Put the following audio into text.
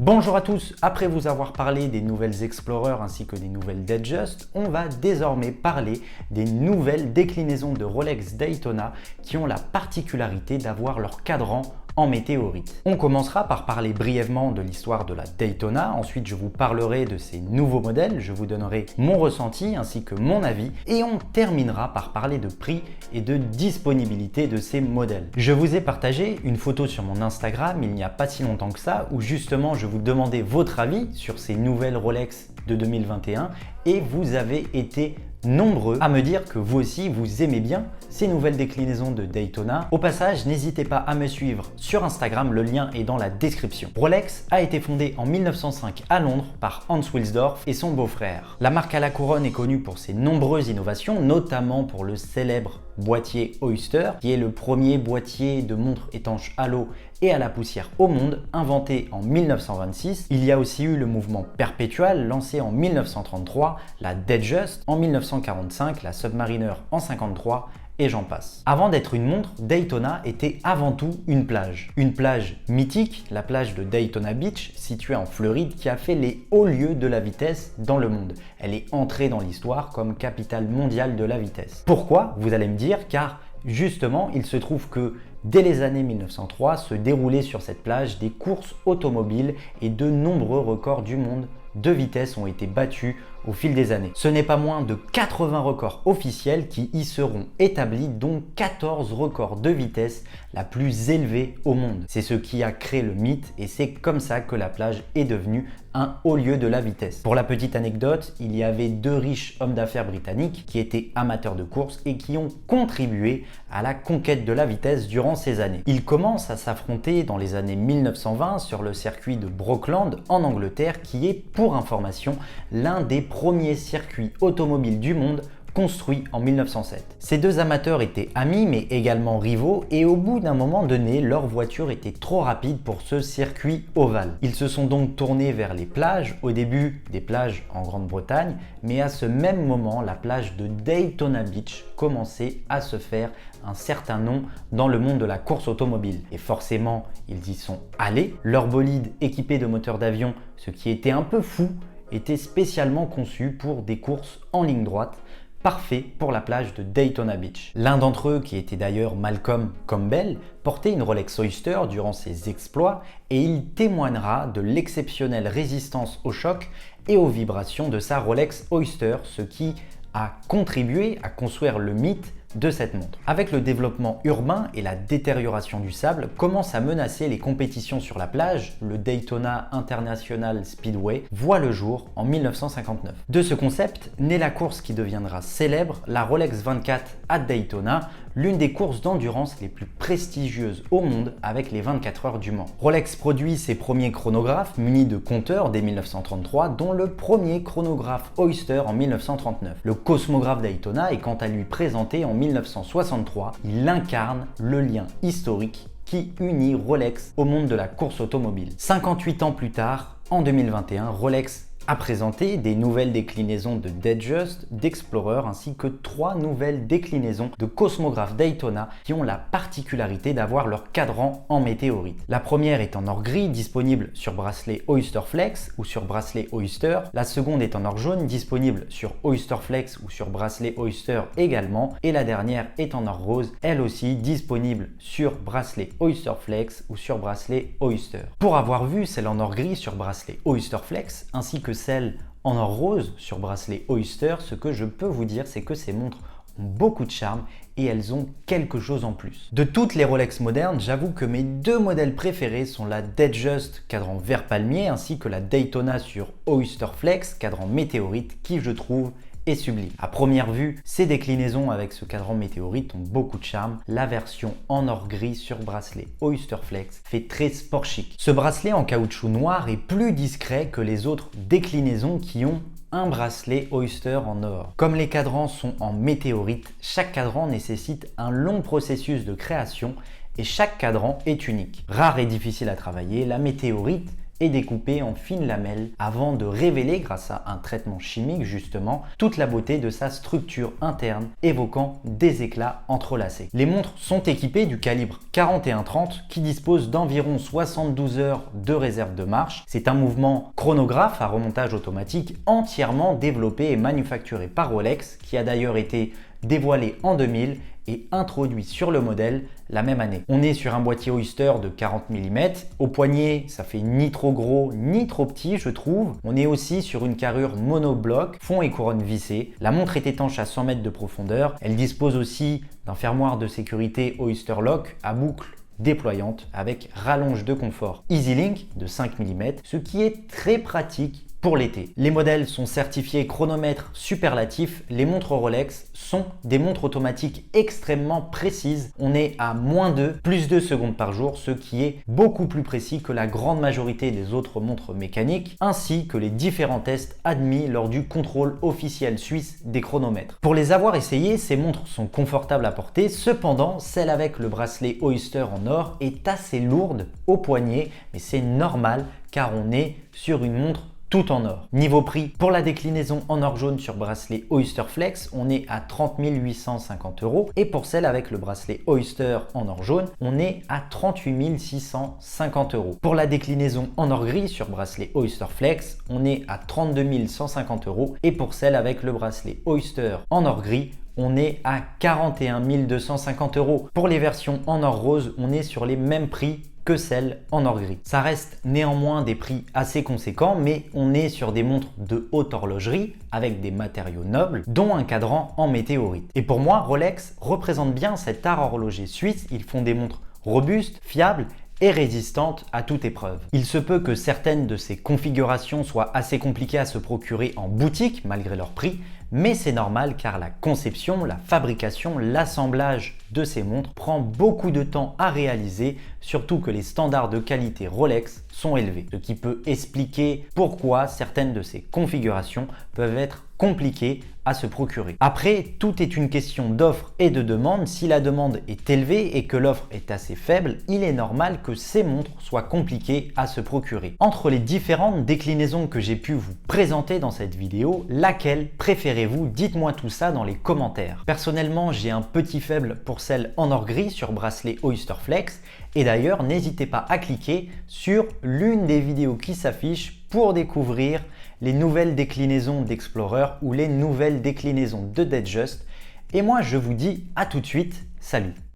Bonjour à tous, après vous avoir parlé des nouvelles Explorer ainsi que des nouvelles Datejust, on va désormais parler des nouvelles déclinaisons de Rolex Daytona qui ont la particularité d'avoir leur cadran en météorite. On commencera par parler brièvement de l'histoire de la Daytona, ensuite je vous parlerai de ces nouveaux modèles, je vous donnerai mon ressenti ainsi que mon avis et on terminera par parler de prix et de disponibilité de ces modèles. Je vous ai partagé une photo sur mon Instagram il n'y a pas si longtemps que ça où justement je vous demandais votre avis sur ces nouvelles Rolex de 2021 et vous avez été nombreux à me dire que vous aussi vous aimez bien ces nouvelles déclinaisons de Daytona. Au passage, n'hésitez pas à me suivre sur Instagram, le lien est dans la description. Rolex a été fondée en 1905 à Londres par Hans Wilsdorf et son beau-frère. La marque à la couronne est connue pour ses nombreuses innovations, notamment pour le célèbre boîtier Oyster, qui est le premier boîtier de montre étanche à l'eau et à la poussière au monde, inventé en 1926. Il y a aussi eu le mouvement Perpetual, lancé en 1933, la Datejust en 1945, la Submariner en 1953, et j'en passe. Avant d'être une montre, Daytona était avant tout une plage. Une plage mythique, la plage de Daytona Beach, située en Floride, qui a fait les hauts lieux de la vitesse dans le monde. Elle est entrée dans l'histoire comme capitale mondiale de la vitesse. Pourquoi? Vous allez me dire, car justement, il se trouve que dès les années 1903 se déroulaient sur cette plage des courses automobiles et de nombreux records du monde de vitesse ont été battus au fil des années. Ce n'est pas moins de 80 records officiels qui y seront établis, dont 14 records de vitesse la plus élevée au monde. C'est ce qui a créé le mythe et c'est comme ça que la plage est devenue un haut lieu de la vitesse. Pour la petite anecdote, il y avait deux riches hommes d'affaires britanniques qui étaient amateurs de course et qui ont contribué à la conquête de la vitesse durant ces années. Ils commencent à s'affronter dans les années 1920 sur le circuit de Brockland en Angleterre qui est, pour information, l'un des premiers circuits automobiles du monde construit en 1907. Ces deux amateurs étaient amis mais également rivaux et au bout d'un moment donné, leur voiture était trop rapide pour ce circuit ovale. Ils se sont donc tournés vers les plages, au début des plages en Grande-Bretagne, mais à ce même moment, la plage de Daytona Beach commençait à se faire un certain nom dans le monde de la course automobile. Et forcément, ils y sont allés. Leur bolide équipé de moteurs d'avion, ce qui était un peu fou, était spécialement conçu pour des courses en ligne droite, parfait pour la plage de Daytona Beach. L'un d'entre eux, qui était d'ailleurs Malcolm Campbell, portait une Rolex Oyster durant ses exploits et il témoignera de l'exceptionnelle résistance au choc et aux vibrations de sa Rolex Oyster, ce qui a contribué à construire le mythe de cette montre. Avec le développement urbain et la détérioration du sable, commence à menacer les compétitions sur la plage. Le Daytona International Speedway voit le jour en 1959. De ce concept naît la course qui deviendra célèbre, la Rolex 24 à Daytona, l'une des courses d'endurance les plus prestigieuses au monde avec les 24 heures du Mans. Rolex produit ses premiers chronographes munis de compteurs dès 1933, dont le premier chronographe Oyster en 1939. Le cosmographe Daytona est quant à lui présenté en 1963. Il incarne le lien historique qui unit Rolex au monde de la course automobile. 58 ans plus tard, en 2021, Rolex a présenté des nouvelles déclinaisons de Datejust, d'Explorer ainsi que 3 nouvelles déclinaisons de Cosmographe Daytona qui ont la particularité d'avoir leur cadran en météorite. La première est en or gris, disponible sur bracelet Oyster Flex ou sur bracelet Oyster. La seconde est en or jaune, disponible sur Oyster Flex ou sur bracelet Oyster également. Et la dernière est en or rose, elle aussi disponible sur bracelet Oyster Flex ou sur bracelet Oyster. Pour avoir vu celle en or gris sur bracelet Oyster Flex ainsi que celle en or rose sur bracelet Oyster, ce que je peux vous dire, c'est que ces montres ont beaucoup de charme et elles ont quelque chose en plus. De toutes les Rolex modernes, j'avoue que mes deux modèles préférés sont la Datejust cadran vert palmier ainsi que la Daytona sur Oyster Flex cadran météorite qui, je trouve, est sublime. À première vue, ces déclinaisons avec ce cadran météorite ont beaucoup de charme. La version en or gris sur bracelet Oyster Flex fait très sport chic. Ce bracelet en caoutchouc noir est plus discret que les autres déclinaisons qui ont un bracelet Oyster en or. Comme les cadrans sont en météorite, chaque cadran nécessite un long processus de création et chaque cadran est unique. Rare et difficile à travailler, la météorite et découpée en fines lamelles avant de révéler, grâce à un traitement chimique justement, toute la beauté de sa structure interne évoquant des éclats entrelacés. Les montres sont équipées du calibre 41-30 qui dispose d'environ 72 heures de réserve de marche. C'est un mouvement chronographe à remontage automatique entièrement développé et manufacturé par Rolex, qui a d'ailleurs été dévoilé en 2000 et introduit sur le modèle la même année. On est sur un boîtier Oyster de 40 mm. Au poignet, ça fait ni trop gros ni trop petit, je trouve. On est aussi sur une carrure monobloc, fond et couronne vissée. La montre est étanche à 100 mètres de profondeur. Elle dispose aussi d'un fermoir de sécurité Oyster Lock à boucle déployante avec rallonge de confort EasyLink de 5 mm, ce qui est très pratique pour l'été. Les modèles sont certifiés chronomètre superlatif. Les montres Rolex sont des montres automatiques extrêmement précises. On est à -2, +2 secondes par jour, ce qui est beaucoup plus précis que la grande majorité des autres montres mécaniques, ainsi que les différents tests admis lors du contrôle officiel suisse des chronomètres. Pour les avoir essayés, ces montres sont confortables à porter. Cependant, celle avec le bracelet Oyster en or est assez lourde au poignet, mais c'est normal car on est sur une montre tout en or. Niveau prix, pour la déclinaison en or jaune sur bracelet Oyster Flex, on est à 30 850 € et pour celle avec le bracelet Oyster en or jaune, on est à 38 650 €. Pour la déclinaison en or gris sur bracelet Oyster Flex, on est à 32 150 € et pour celle avec le bracelet Oyster en or gris, on est à 41 250 €. Pour les versions en or rose, on est sur les mêmes prix que celle en or gris. Ça reste néanmoins des prix assez conséquents, mais on est sur des montres de haute horlogerie avec des matériaux nobles, dont un cadran en météorite. Et pour moi, Rolex représente bien cet art horloger suisse. Ils font des montres robustes, fiables et résistantes à toute épreuve. Il se peut que certaines de ces configurations soient assez compliquées à se procurer en boutique malgré leur prix, mais c'est normal car la conception, la fabrication, l'assemblage de ces montres prend beaucoup de temps à réaliser, surtout que les standards de qualité Rolex sont élevés, ce qui peut expliquer pourquoi certaines de ces configurations peuvent être compliquées à se procurer. Après, tout est une question d'offre et de demande. Si la demande est élevée et que l'offre est assez faible, il est normal que ces montres soient compliquées à se procurer. Entre les différentes déclinaisons que j'ai pu vous présenter dans cette vidéo, laquelle préférez-vous? Dites-moi tout ça dans les commentaires. Personnellement, j'ai un petit faible pour celle en or gris sur bracelet Oyster Flex. Et d'ailleurs, n'hésitez pas à cliquer sur l'une des vidéos qui s'affiche pour découvrir les nouvelles déclinaisons d'Explorer ou les nouvelles déclinaisons de Datejust. Et moi, je vous dis à tout de suite. Salut!